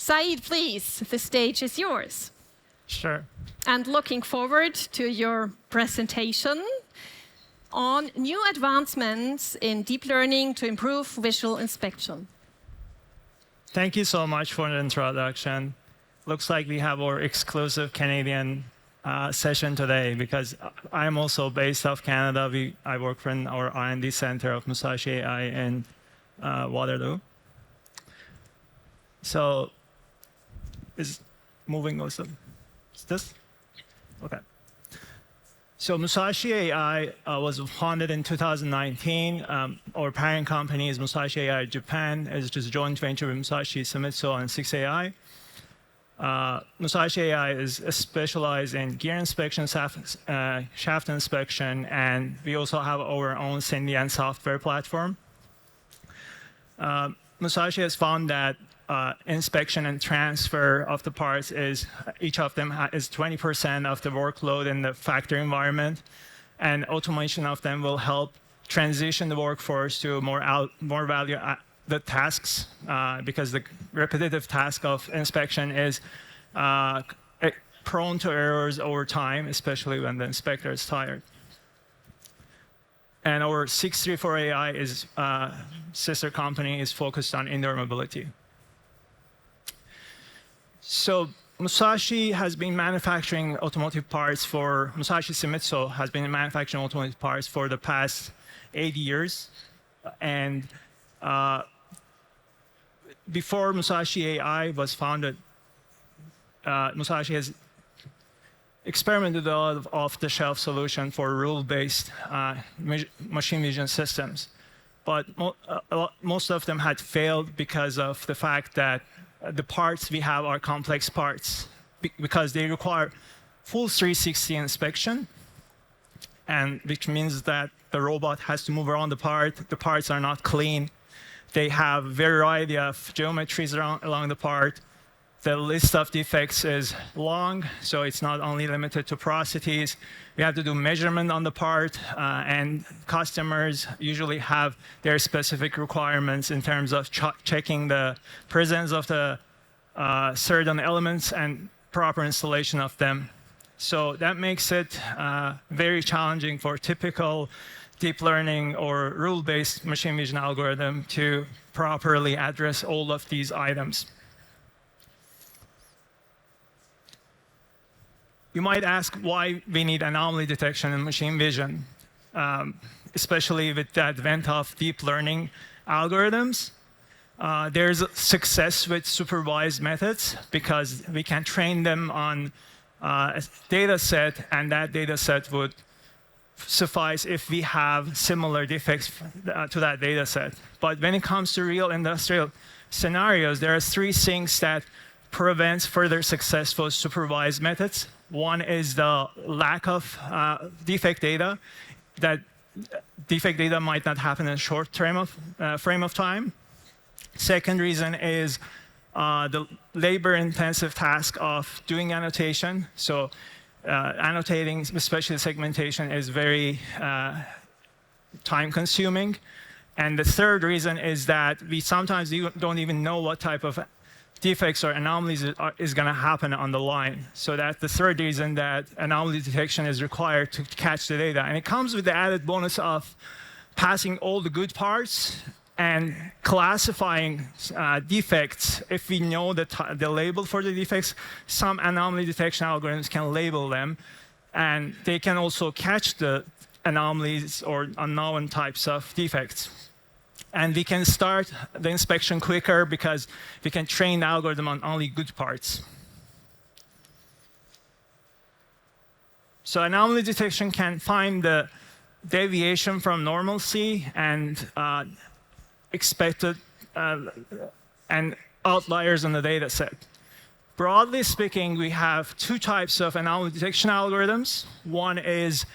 Saeed, please, the stage is yours. Sure. And looking forward to your presentation on new advancements in deep learning to improve visual inspection. Thank you so much for the introduction. Looks like we have our exclusive Canadian session today because I'm also based off Canada. I work in our R&D center of Musashi AI in Waterloo. So, is moving also? Is this? Okay. So Musashi AI was founded in 2019. Our parent company is Musashi AI Japan. It's just a joint venture with Musashi, Sumitsu, and 6AI. Musashi AI is specialized in gear inspection, shaft inspection, and we also have our own Syndian software platform. Musashi has found that inspection and transfer of the parts each of them is 20% of the workload in the factory environment, and automation of them will help transition the workforce to more value the tasks, because the repetitive task of inspection is prone to errors over time, especially when the inspector is tired. And our 634 AI is sister company is focused on indoor mobility. So Musashi has been manufacturing automotive parts for, Musashi Sumitsu has been manufacturing automotive parts for the past 8 years. And before Musashi AI was founded, Musashi has experimented with a lot of off-the-shelf solution for rule-based machine vision systems. But most of them had failed because of the fact that the parts we have are complex parts, because they require full 360 inspection, and which means that the robot has to move around the part. The parts are not clean. They have a variety of geometries along the part. The list of defects is long, so it's not only limited to porosities. We have to do measurement on the part, and customers usually have their specific requirements in terms of checking the presence of the certain elements and proper installation of them. So that makes it very challenging for typical deep learning or rule-based machine vision algorithm to properly address all of these items. You might ask why we need anomaly detection in machine vision, especially with the advent of deep learning algorithms. There's success with supervised methods because we can train them on a data set, and that data set would suffice if we have similar defects to that data set. But when it comes to real industrial scenarios, there are 3 things that prevents further successful supervised methods. One is the lack of defect data. That defect data might not happen in a short frame of time. Second reason is the labor-intensive task of doing annotation. So annotating, especially segmentation, is very time-consuming. And the third reason is that we sometimes don't even know what type of defects or anomalies is going to happen on the line. So that's the third reason that anomaly detection is required to catch the data. And it comes with the added bonus of passing all the good parts and classifying defects. If we know the label for the defects, some anomaly detection algorithms can label them, and they can also catch the anomalies or unknown types of defects. And we can start the inspection quicker because we can train the algorithm on only good parts. So anomaly detection can find the deviation from normalcy and expected and outliers in the data set. Broadly speaking, we have 2 types of anomaly detection algorithms. One is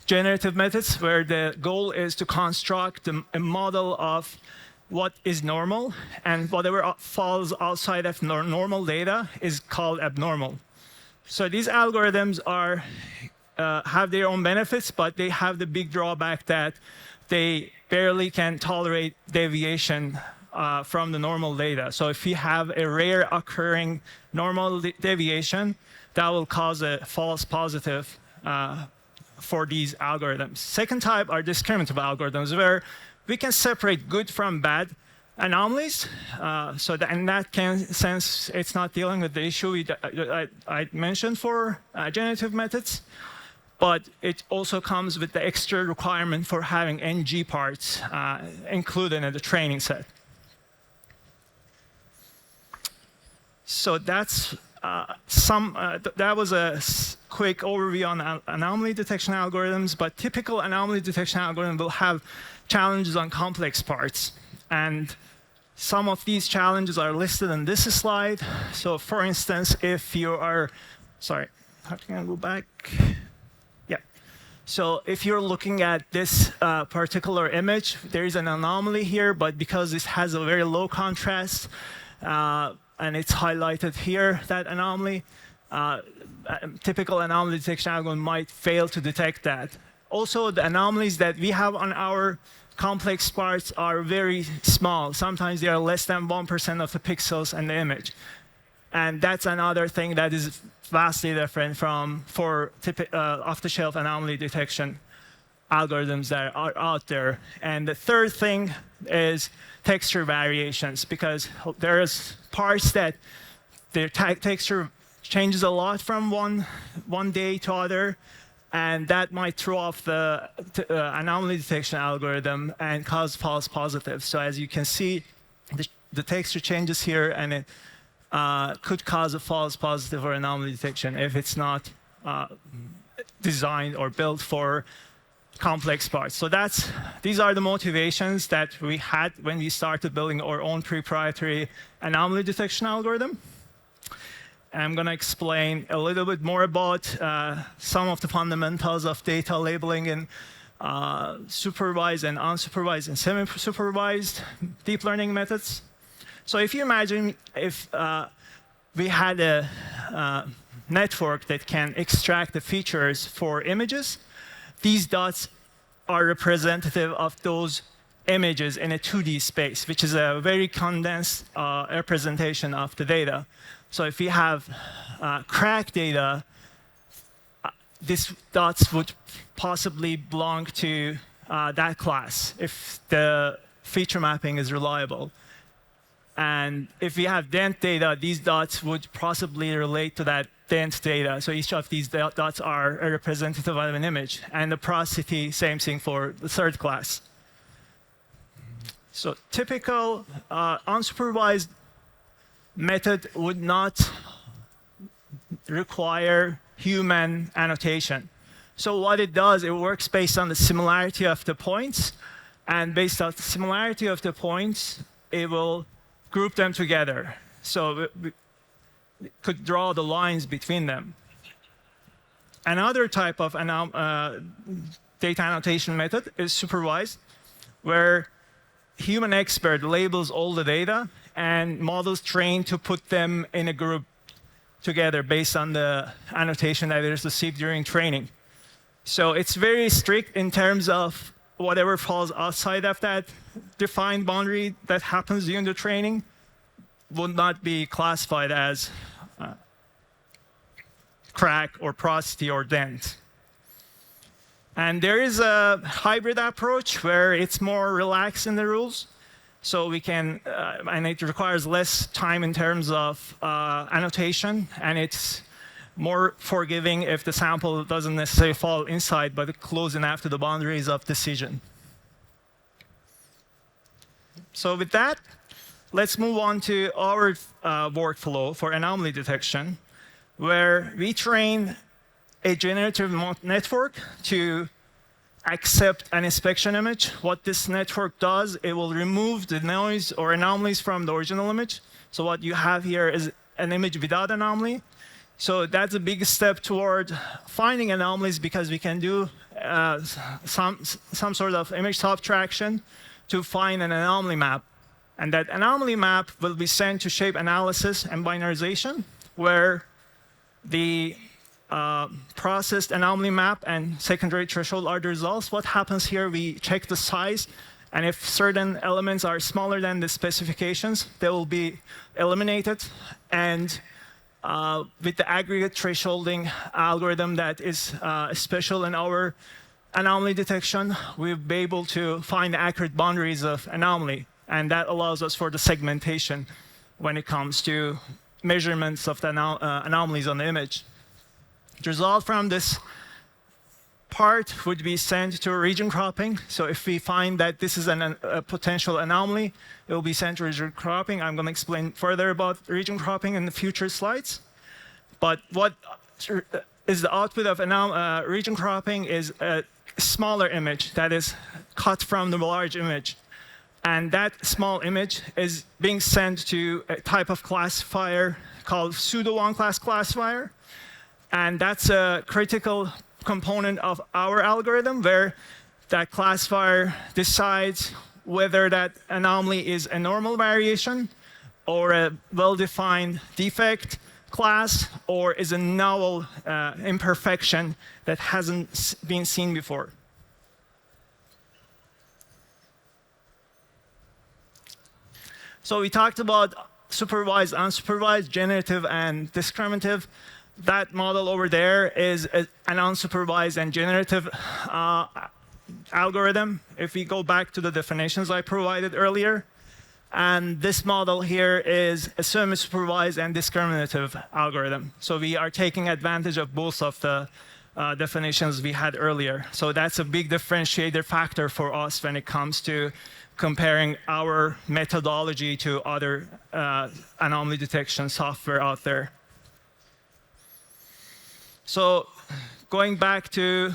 generative methods, where the goal is to construct a model of what is normal, and whatever falls outside of normal data is called abnormal. So these algorithms have their own benefits, but they have the big drawback that they barely can tolerate deviation from the normal data. So if you have a rare occurring normal deviation, that will cause a false positive for these algorithms. Second type are discriminative algorithms, where we can separate good from bad anomalies. So that, in that sense, it's not dealing with the issue I mentioned for generative methods, but it also comes with the extra requirement for having NG parts included in the training set. So that's that was a quick overview on anomaly detection algorithms, but typical anomaly detection algorithm will have challenges on complex parts. And some of these challenges are listed in this slide. So for instance, if you are, sorry, how can I go back? Yeah. So if you're looking at this particular image, there is an anomaly here, but because this has a very low contrast, and it's highlighted here, that anomaly, typical anomaly detection algorithm might fail to detect that. Also, the anomalies that we have on our complex parts are very small. Sometimes they are less than 1% of the pixels in the image. And that's another thing that is vastly different from for off-the-shelf anomaly detection algorithms that are out there. And the third thing is texture variations, because there's parts that their texture changes a lot from one day to other, and that might throw off the anomaly detection algorithm and cause false positives. So as you can see, the texture changes here, and it could cause a false positive or anomaly detection if it's not designed or built for complex parts. So these are the motivations that we had when we started building our own proprietary anomaly detection algorithm. And I'm going to explain a little bit more about some of the fundamentals of data labeling in supervised and unsupervised and semi-supervised deep learning methods. So if you imagine if we had a network that can extract the features for images, these dots are representative of those images in a 2D space, which is a very condensed representation of the data. So if we have cracked data, these dots would possibly belong to that class if the feature mapping is reliable. And if we have dent data, these dots would possibly relate to that dent data. So each of these dots are a representative of an image. And the porosity, same thing for the third class. So typical unsupervised method would not require human annotation. So what it does, it works based on the similarity of the points. And based on the similarity of the points, it will group them together. So we could draw the lines between them. Another type of data annotation method is supervised, where human expert labels all the data and models train to put them in a group together based on the annotation that is received during training. So it's very strict in terms of whatever falls outside of that defined boundary that happens during the training would not be classified as crack or porosity or dent. And there is a hybrid approach where it's more relaxed in the rules. So we can, and it requires less time in terms of annotation, and it's more forgiving if the sample doesn't necessarily fall inside, but close enough to the boundaries of decision. So with that, let's move on to our workflow for anomaly detection, where we train a generative network to accept an inspection image. What this network does, it will remove the noise or anomalies from the original image. So what you have here is an image without anomaly. So that's a big step toward finding anomalies, because we can do some sort of image subtraction to find an anomaly map. And that anomaly map will be sent to shape analysis and binarization, where the processed anomaly map and secondary threshold are the results. What happens here, we check the size And if certain elements are smaller than the specifications, they will be eliminated. And with the aggregate thresholding algorithm that is special in our anomaly detection, we'll be able to find the accurate boundaries of anomaly. And that allows us for the segmentation when it comes to measurements of the anomalies on the image. The result from this part would be sent to region cropping. So if we find that this is a potential anomaly, it will be sent to region cropping. I'm going to explain further about region cropping in the future slides. But what is the output of region cropping is a smaller image that is cut from the large image. And that small image is being sent to a type of classifier called pseudo one-class classifier. And that's a critical component of our algorithm, where that classifier decides whether that anomaly is a normal variation or a well-defined defect class, or is a novel imperfection that hasn't been seen before. So we talked about supervised, unsupervised, generative, and discriminative. That model over there is an unsupervised and generative algorithm, if we go back to the definitions I provided earlier. And this model here is a semi-supervised and discriminative algorithm. So we are taking advantage of both of the definitions we had earlier. So that's a big differentiator factor for us when it comes to comparing our methodology to other anomaly detection software out there. So going back to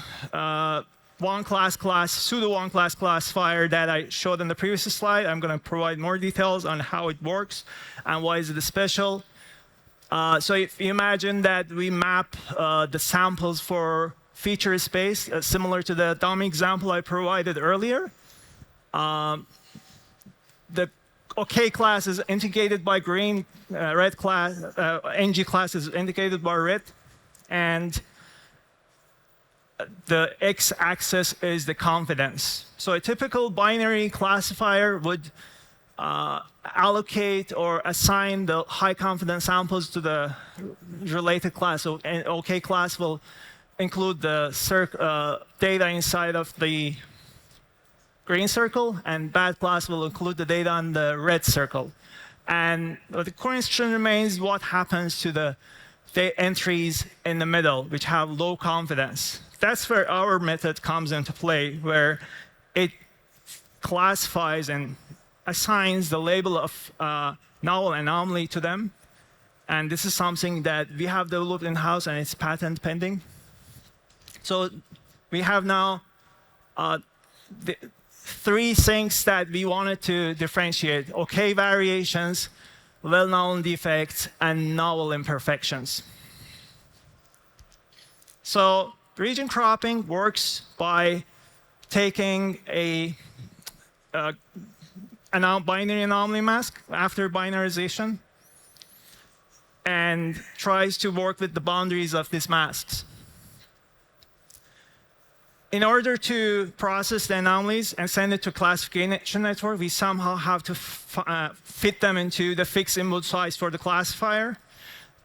pseudo one-class classifier that I showed in the previous slide, I'm going to provide more details on how it works and why is it special. So if you imagine that we map the samples for feature space, similar to the dummy example I provided earlier, the OK class is indicated by green, red class, NG class is indicated by red, and the x-axis is the confidence. So a typical binary classifier would allocate or assign the high confidence samples to the related class. So an OK class will include the data inside of the green circle, and bad class will include the data on the red circle. And the question remains what happens to the entries in the middle, which have low confidence. That's where our method comes into play, where it classifies and assigns the label of novel anomaly to them. And this is something that we have developed in-house, and it's patent pending. So we have now the three things that we wanted to differentiate: OK variations, well-known defects, and novel imperfections. So region cropping works by taking a binary anomaly mask after binarization and tries to work with the boundaries of these masks. In order to process the anomalies and send it to classification network, we somehow have to fit them into the fixed input size for the classifier.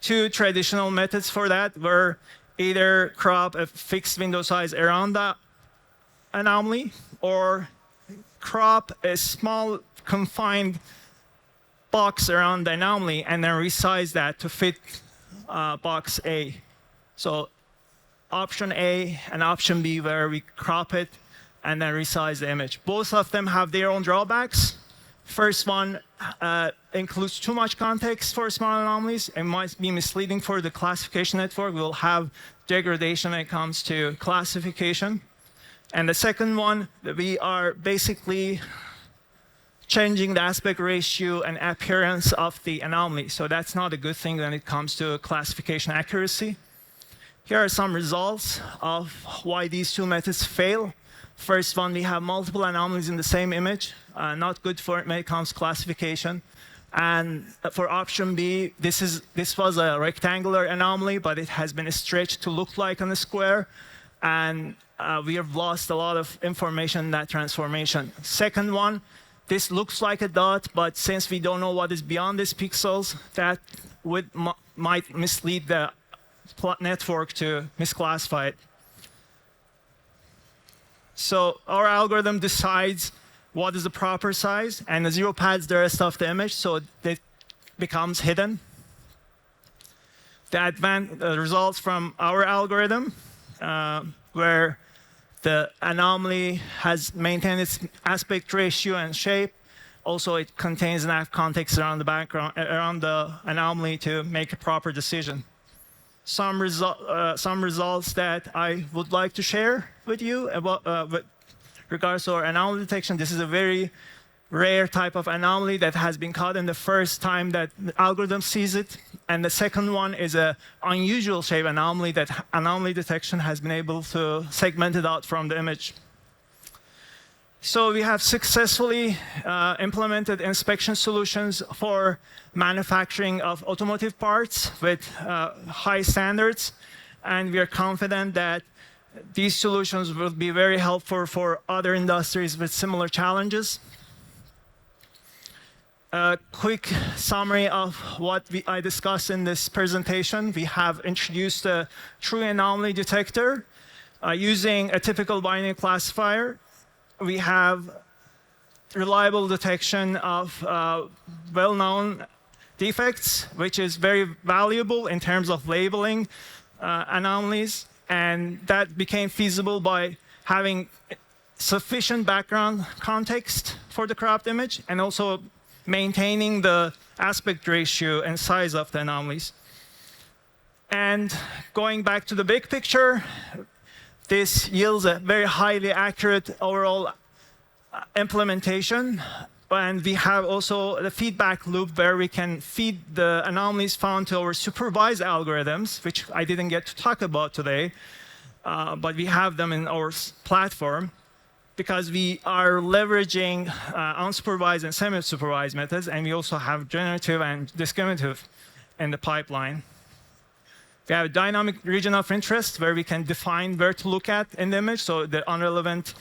Two traditional methods for that were either crop a fixed window size around the anomaly, or crop a small confined box around the anomaly and then resize that to fit box A. So option A and option B, where we crop it and then resize the image. Both of them have their own drawbacks. First one includes too much context for small anomalies. It might be misleading for the classification network. We'll have degradation when it comes to classification. And the second one, we are basically changing the aspect ratio and appearance of the anomaly. So that's not a good thing when it comes to classification accuracy. Here are some results of why these two methods fail. First one, we have multiple anomalies in the same image. Not good for when it comes to classification. And for option B, this was a rectangular anomaly, but it has been stretched to look like on a square. and we have lost a lot of information in that transformation. Second one, this looks like a dot, but since we don't know what is beyond these pixels, that might mislead the network to misclassify it. So our algorithm decides what is the proper size, and the 0 pads the rest of the image, so it becomes hidden. The results from our algorithm, where the anomaly has maintained its aspect ratio and shape. Also, it contains enough context around the background, around the anomaly to make a proper decision. Some results that I would like to share with you about with regards to our anomaly detection. This is a very rare type of anomaly that has been caught in the first time that the algorithm sees it. And the second one is an unusual shape anomaly that anomaly detection has been able to segment it out from the image. So we have successfully implemented inspection solutions for manufacturing of automotive parts with high standards. And we are confident that these solutions will be very helpful for other industries with similar challenges. A quick summary of what I discussed in this presentation. We have introduced a true anomaly detector using a typical binary classifier. We have reliable detection of well-known defects, which is very valuable in terms of labeling anomalies. And that became feasible by having sufficient background context for the cropped image and also maintaining the aspect ratio and size of the anomalies. And going back to the big picture, this yields a very highly accurate overall implementation. And we have also the feedback loop where we can feed the anomalies found to our supervised algorithms, which I didn't get to talk about today, but we have them in our platform because we are leveraging unsupervised and semi-supervised methods, and we also have generative and discriminative in the pipeline. We have a dynamic region of interest where we can define where to look at in the image, so the irrelevant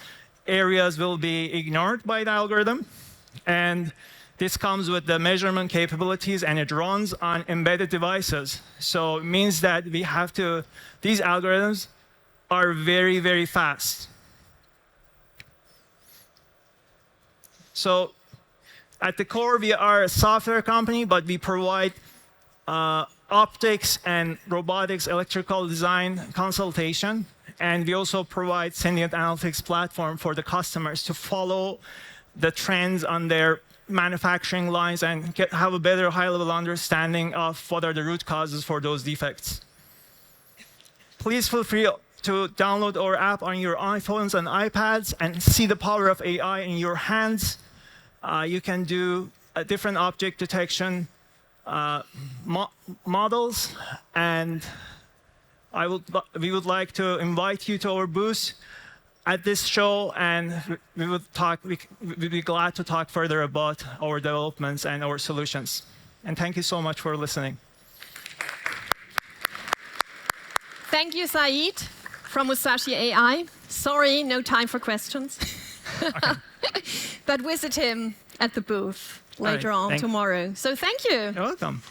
areas will be ignored by the algorithm. And this comes with the measurement capabilities, and it runs on embedded devices. So it means that we have to, these algorithms are very, very fast. So at the core, we are a software company, but we provide optics and robotics electrical design consultation. And we also provide sentient analytics platform for the customers to follow the trends on their manufacturing lines and have a better high-level understanding of what are the root causes for those defects. Please feel free to download our app on your iPhones and iPads and see the power of AI in your hands. You can do a different object detection models, and we would like to invite you to our booth at this show, and we'd be glad to talk further about our developments and our solutions. And thank you so much for listening. Thank you, Saeed, from Musashi AI. Sorry, no time for questions. Okay. But visit him at the booth later on tomorrow. So thank you. You're welcome.